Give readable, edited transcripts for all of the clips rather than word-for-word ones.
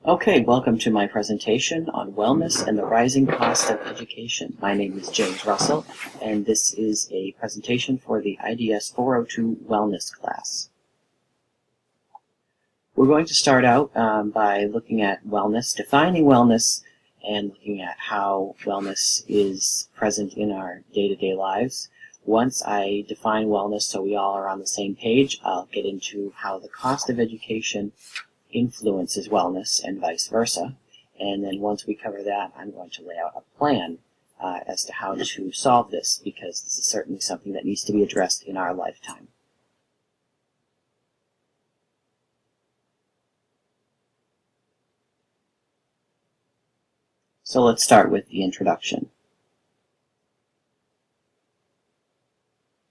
Okay, welcome to my presentation on wellness and the rising cost of education. My name is James Russell, and this is a presentation for the IDS-402 wellness class. We're going to start out by looking at wellness, defining wellness, and looking at how wellness is present in our day-to-day lives. Once I define wellness so we all are on the same page, I'll get into how the cost of education influences wellness and vice versa. And then once we cover that, I'm going to lay out a plan as to how to solve this, because this is certainly something that needs to be addressed in our lifetime. So let's start with the introduction.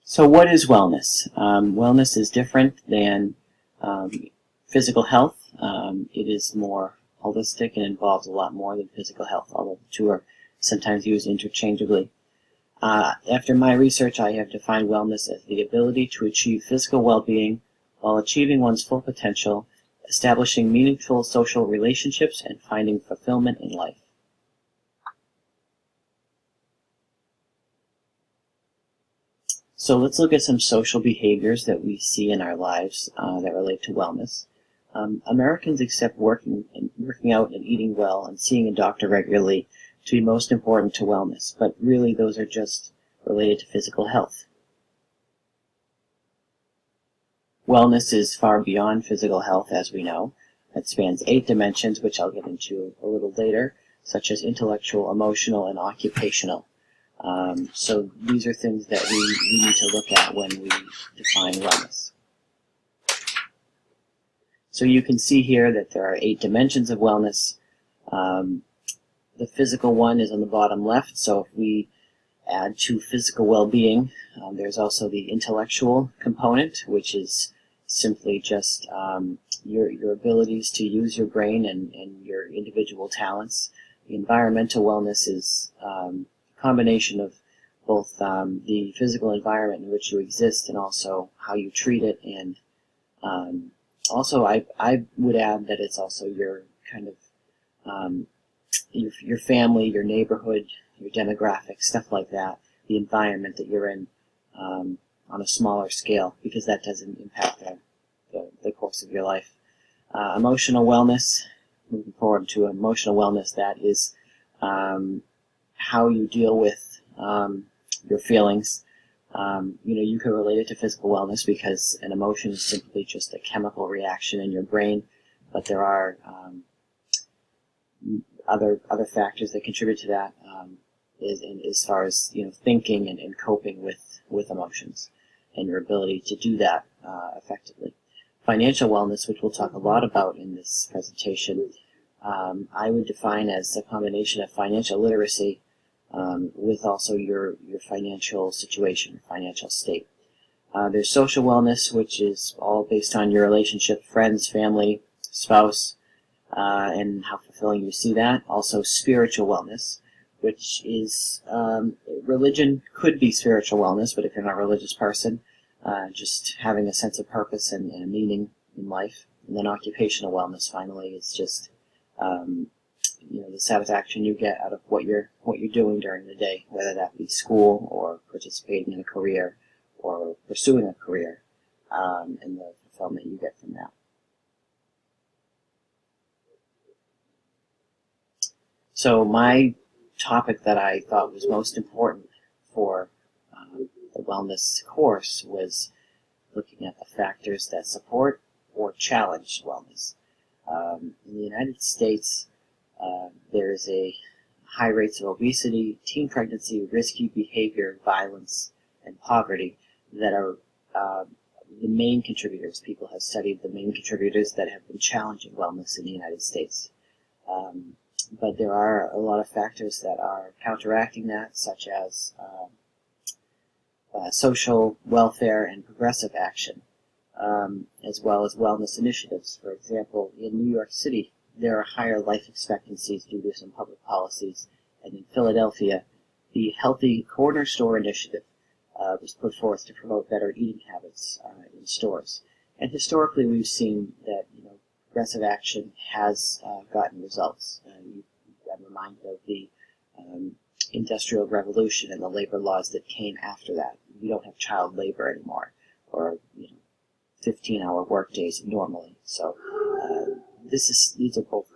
So what is wellness? Wellness is different than physical health. It is more holistic and involves a lot more than physical health, although the two are sometimes used interchangeably. After my research, I have defined wellness as the ability to achieve physical well-being while achieving one's full potential, establishing meaningful social relationships, and finding fulfillment in life. So let's look at some social behaviors that we see in our lives that relate to wellness. Americans accept working out and eating well and seeing a doctor regularly to be most important to wellness, but really those are just related to physical health. Wellness is far beyond physical health, as we know. It spans 8 dimensions, which I'll get into a little later, such as intellectual, emotional, and occupational. So these are things that we need to look at when we define wellness. So you can see here that there are 8 dimensions of wellness. The physical one is on the bottom left, so if we add to physical well-being, there's also the intellectual component, which is simply just your abilities to use your brain and your individual talents. The environmental wellness is a combination of both the physical environment in which you exist and also how you treat it, and also, I would add that it's also your kind of your family, your neighborhood, your demographics, stuff like that, the environment that you're in on a smaller scale, because that doesn't impact the course of your life. Emotional wellness, moving forward to emotional wellness, that is how you deal with your feelings. You can relate it to physical wellness because an emotion is simply just a chemical reaction in your brain, but there are other factors that contribute to that as far as thinking and coping with emotions and your ability to do that effectively. Financial wellness, which we'll talk a lot about in this presentation, I would define as a combination of financial literacy with also your financial situation, financial state. There's social wellness, which is all based on your relationship, friends, family, spouse, and how fulfilling you see that. Also spiritual wellness, which is religion could be spiritual wellness, but if you're not a religious person, just having a sense of purpose and a meaning in life. And then occupational wellness, finally, is just the satisfaction you get out of what you're doing during the day, whether that be school or participating in a career or pursuing a career, and the fulfillment you get from that. So my topic that I thought was most important for the wellness course was looking at the factors that support or challenge wellness. In the United States, there is a high rates of obesity, teen pregnancy, risky behavior, violence, and poverty that are the main contributors. People have studied the main contributors that have been challenging wellness in the United States. But there are a lot of factors that are counteracting that, such as social welfare and progressive action, as well as wellness initiatives. For example, in New York City, there are higher life expectancies due to some public policies, and in Philadelphia, the Healthy Corner Store Initiative was put forth to promote better eating habits in stores. And historically, we've seen that progressive action has gotten results. I'm reminded of the Industrial Revolution and the labor laws that came after that. We don't have child labor anymore, or 15-hour work days normally. So these are both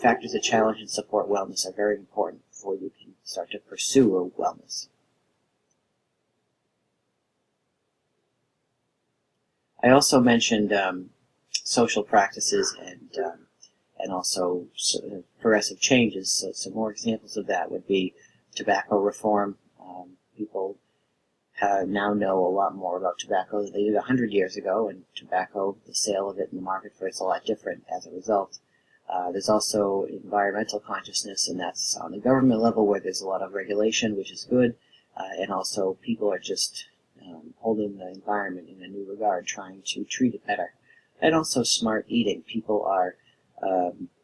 factors that challenge and support wellness are very important before you can start to pursue a wellness. I also mentioned social practices and also progressive changes. So some more examples of that would be tobacco reform. People now know a lot more about tobacco than they did 100 years ago, and tobacco, the sale of it in the market for it's a lot different as a result. There's also environmental consciousness, and that's on the government level where there's a lot of regulation, which is good, and also people are just holding the environment in a new regard, trying to treat it better. And also smart eating. People are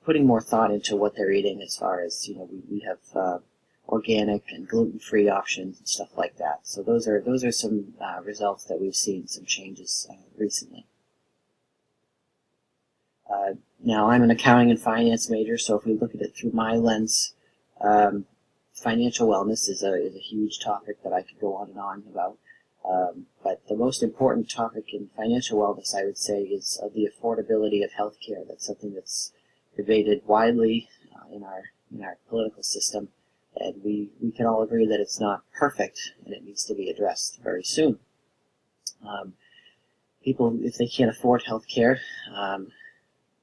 putting more thought into what they're eating as far as, we have organic and gluten-free options and stuff like that. So those are some results that we've seen, some changes recently. Now, I'm an accounting and finance major, so if we look at it through my lens, financial wellness is a huge topic that I could go on and on about. But the most important topic in financial wellness, I would say, is the affordability of healthcare. That's something that's debated widely in our political system, and we can all agree that it's not perfect and it needs to be addressed very soon. People, if they can't afford healthcare,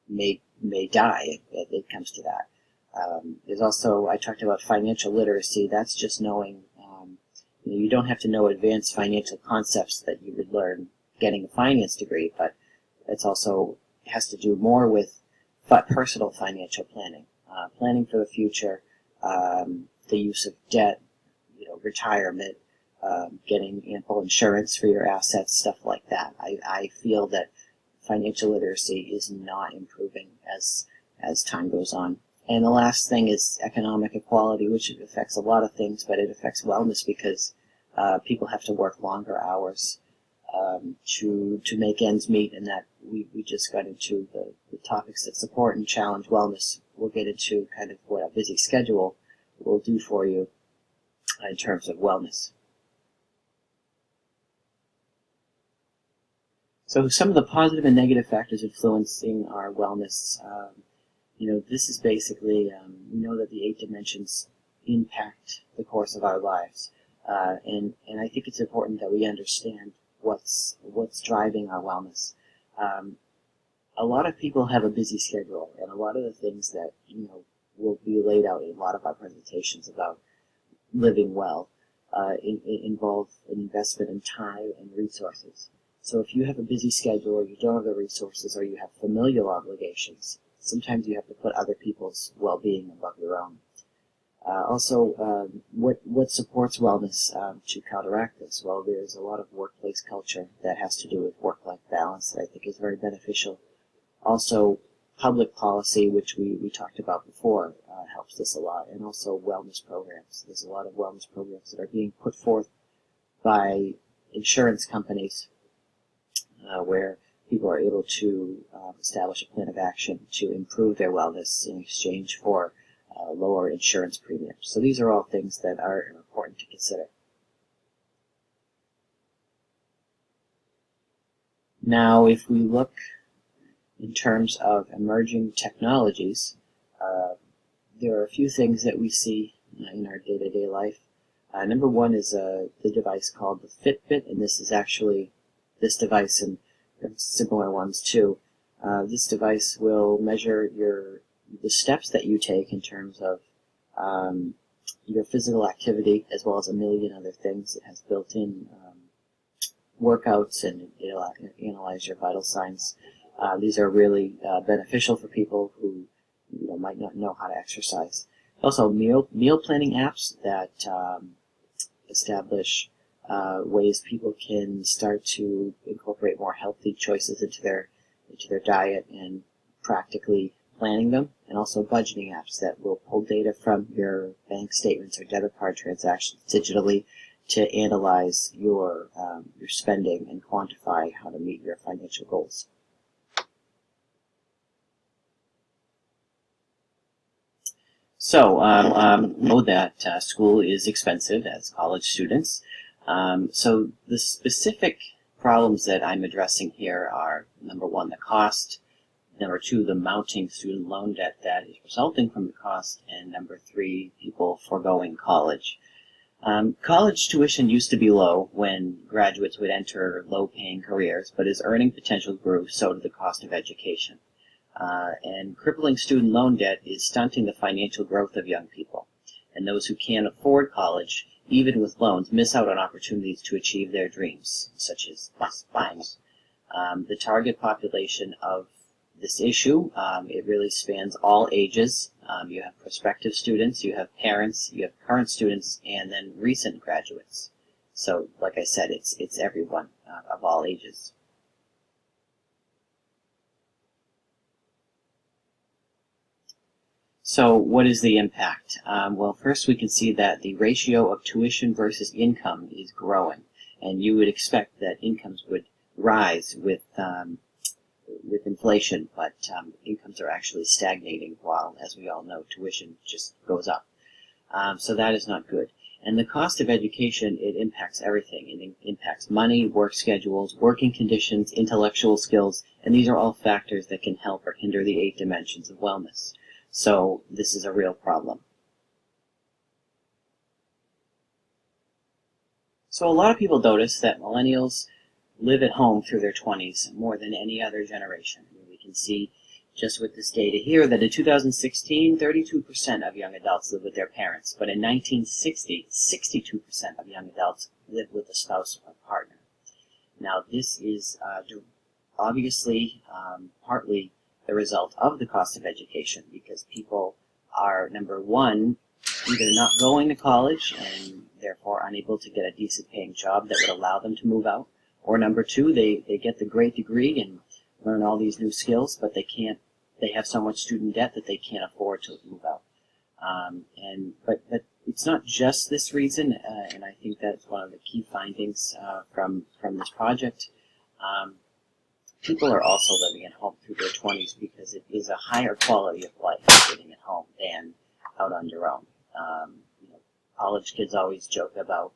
may die if it comes to that. There's also, I talked about financial literacy. That's just knowing. You don't have to know advanced financial concepts that you would learn getting a finance degree, but it's also has to do more with personal financial planning, planning for the future, the use of debt, retirement, getting ample insurance for your assets, stuff like that. I feel that financial literacy is not improving as time goes on. And the last thing is economic equality, which affects a lot of things, but it affects wellness because people have to work longer hours to make ends meet, and that we just got into the topics that support and challenge wellness. We'll get into kind of what a busy schedule will do for you in terms of wellness. So some of the positive and negative factors influencing our wellness, this is basically, we know that the 8 dimensions impact the course of our lives. And I think it's important that we understand what's driving our wellness. A lot of people have a busy schedule, and a lot of the things that, will be laid out in a lot of our presentations about living well involve an investment in time and resources. So if you have a busy schedule, or you don't have the resources, or you have familial obligations, sometimes you have to put other people's well-being above your own. Also, what supports wellness to counteract this? Well, there's a lot of workplace culture that has to do with work-life balance that I think is very beneficial. Also, public policy, which we talked about before, helps this a lot, and also wellness programs. There's a lot of wellness programs that are being put forth by insurance companies where people are able to establish a plan of action to improve their wellness in exchange for lower insurance premiums. So these are all things that are important to consider. Now, if we look in terms of emerging technologies, there are a few things that we see in our day-to-day life. Number one is the device called the Fitbit, and this is actually this device and similar ones too. This device will measure the steps that you take in terms of your physical activity, as well as a million other things. It has built-in workouts, and it'll analyze your vital signs. These are really beneficial for people who might not know how to exercise. Also, meal planning apps that establish ways people can start to incorporate more healthy choices into their diet and practically planning them, and also budgeting apps that will pull data from your bank statements or debit card transactions digitally to analyze your spending and quantify how to meet your financial goals. Know that school is expensive as college students. So the specific problems that I'm addressing here are, number one, the cost, number two, the mounting student loan debt that is resulting from the cost, and number three, people foregoing college. College tuition used to be low when graduates would enter low-paying careers, but as earning potential grew, so did the cost of education. And crippling student loan debt is stunting the financial growth of young people. And those who can't afford college, even with loans, miss out on opportunities to achieve their dreams, such as buying. The target population of this issue, it really spans all ages. You have prospective students, you have parents, you have current students, and then recent graduates. So, like I said, it's everyone of all ages. So what is the impact? Well, first we can see that the ratio of tuition versus income is growing, and you would expect that incomes would rise with inflation, but incomes are actually stagnating while, as we all know, tuition just goes up. So that is not good. And the cost of education, it impacts everything. It impacts money, work schedules, working conditions, intellectual skills, and these are all factors that can help or hinder the 8 dimensions of wellness. So this is a real problem. So a lot of people notice that millennials live at home through their 20s more than any other generation. We can see just with this data here that in 2016, 32% of young adults lived with their parents, but in 1960, 62% of young adults lived with a spouse or partner. Now this is obviously partly the result of the cost of education, because people are, number one, either not going to college and therefore unable to get a decent paying job that would allow them to move out, or number two, they get the great degree and learn all these new skills, but they have so much student debt that they can't afford to move out. But it's not just this reason, and I think that's one of the key findings from this project. People are also living at home through their 20s because it is a higher quality of life living at home than out on your own. College kids always joke about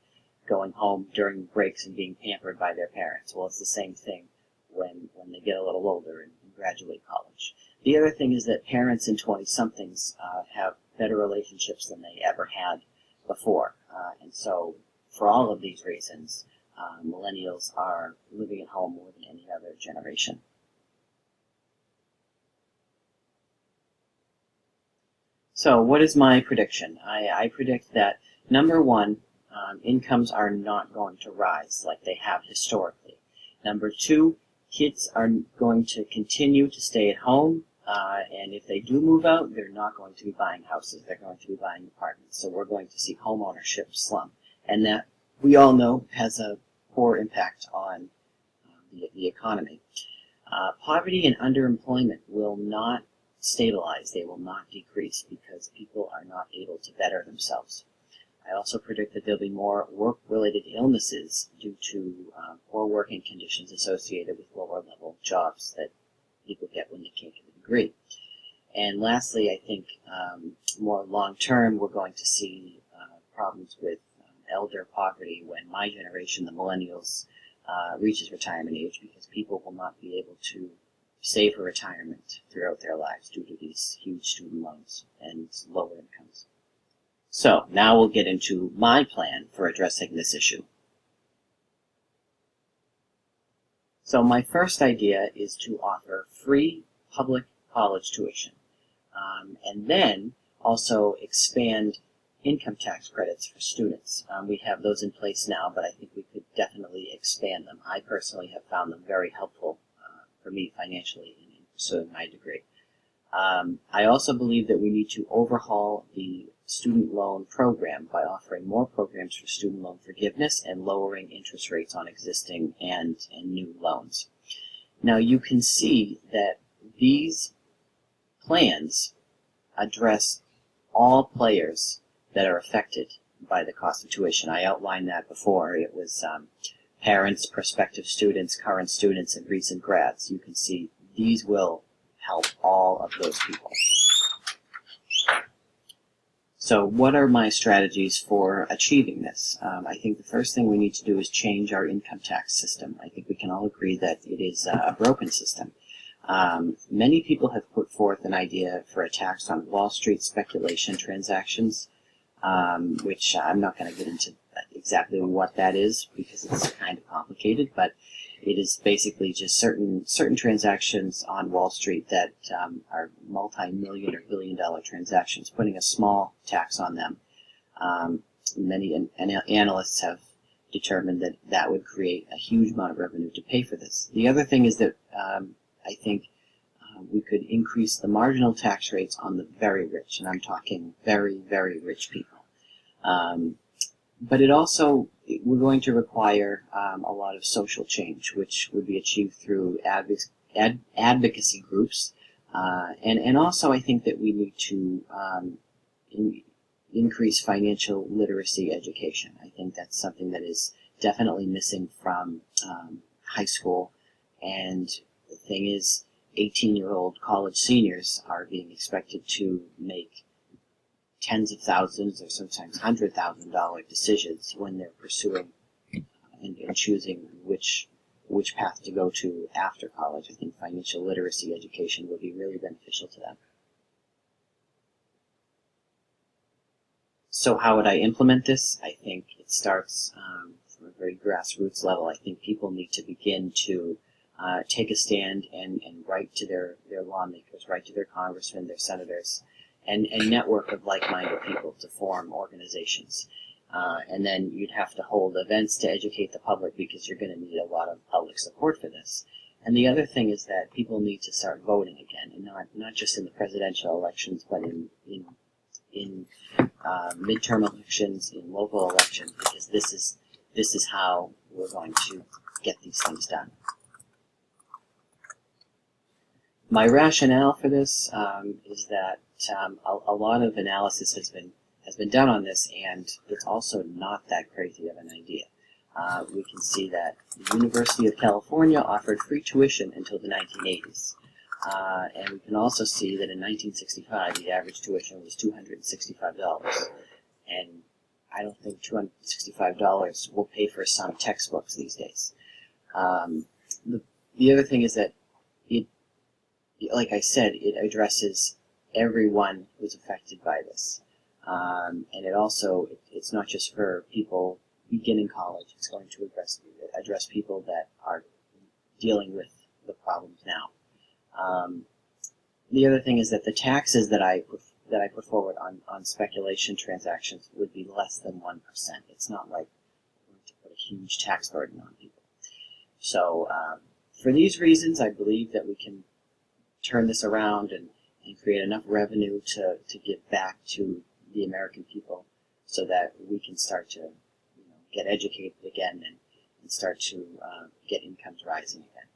going home during breaks and being pampered by their parents. Well, it's the same thing when they get a little older and graduate college. The other thing is that parents in 20-somethings have better relationships than they ever had before. And so for all of these reasons, millennials are living at home more than any other generation. So what is my prediction? I predict that, number one, incomes are not going to rise like they have historically. Number two, kids are going to continue to stay at home, and if they do move out, they're not going to be buying houses. They're going to be buying apartments. So we're going to see home ownership slump, and that, we all know, has a poor impact on the economy. Poverty and underemployment will not stabilize. They will not decrease because people are not able to better themselves. I also predict that there'll be more work-related illnesses due to poor working conditions associated with lower-level jobs that people get when they can't get a degree. And lastly, I think more long-term, we're going to see problems with elder poverty when my generation, the millennials, reaches retirement age, because people will not be able to save for retirement throughout their lives due to these huge student loans and lower incomes. So now we'll get into my plan for addressing this issue. So my first idea is to offer free public college tuition, and then also expand income tax credits for students. We have those in place now, but I think we could definitely expand them. I personally have found them very helpful for me financially in pursuing my degree. I also believe that we need to overhaul the student loan program by offering more programs for student loan forgiveness and lowering interest rates on existing and new loans. Now you can see that these plans address all players that are affected by the cost of tuition. I outlined that before. It was parents, prospective students, current students, and recent grads. You can see these will help all of those people. So what are my strategies for achieving this? I think the first thing we need to do is change our income tax system. I think we can all agree that it is a broken system. Many people have put forth an idea for a tax on Wall Street speculation transactions, which I'm not going to get into exactly what that is because it's kind of complicated, but it is basically just certain transactions on Wall Street that are multi-million or billion-dollar transactions, putting a small tax on them. Many analysts have determined that that would create a huge amount of revenue to pay for this. The other thing is that I think we could increase the marginal tax rates on the very rich, and I'm talking very, very rich people. But we're going to require a lot of social change, which would be achieved through advocacy groups. And also I think that we need to increase financial literacy education. I think that's something that is definitely missing from high school. And the thing is, 18-year-old college seniors are being expected to make tens of thousands or sometimes $100,000 decisions when they're pursuing and choosing which path to go to after college. I think financial literacy education would be really beneficial to them. So how would I implement this? I think it starts from a very grassroots level. I think people need to begin to take a stand and write to their lawmakers, write to their congressmen, their senators, and network of like-minded people to form organizations. And then you'd have to hold events to educate the public because you're going to need a lot of public support for this. And the other thing is that people need to start voting again, and not just in the presidential elections, but in midterm elections, in local elections, because this is how we're going to get these things done. My rationale for this is that a lot of analysis has been done on this, and it's also not that crazy of an idea. We can see that the University of California offered free tuition until the 1980s. And we can also see that in 1965, the average tuition was $265. And I don't think $265 will pay for some textbooks these days. The other thing is that like I said, it addresses everyone who's affected by this. And it's not just for people beginning college. It's going to address people that are dealing with the problems now. The other thing is that the taxes that I put forward on speculation transactions would be less than 1%. It's not like we're going to put a huge tax burden on people. So for these reasons, I believe that we can turn this around and create enough revenue to give back to the American people so that we can start to get educated again and start to get incomes rising again.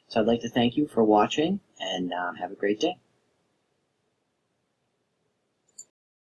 So I'd like to thank you for watching, and have a great day.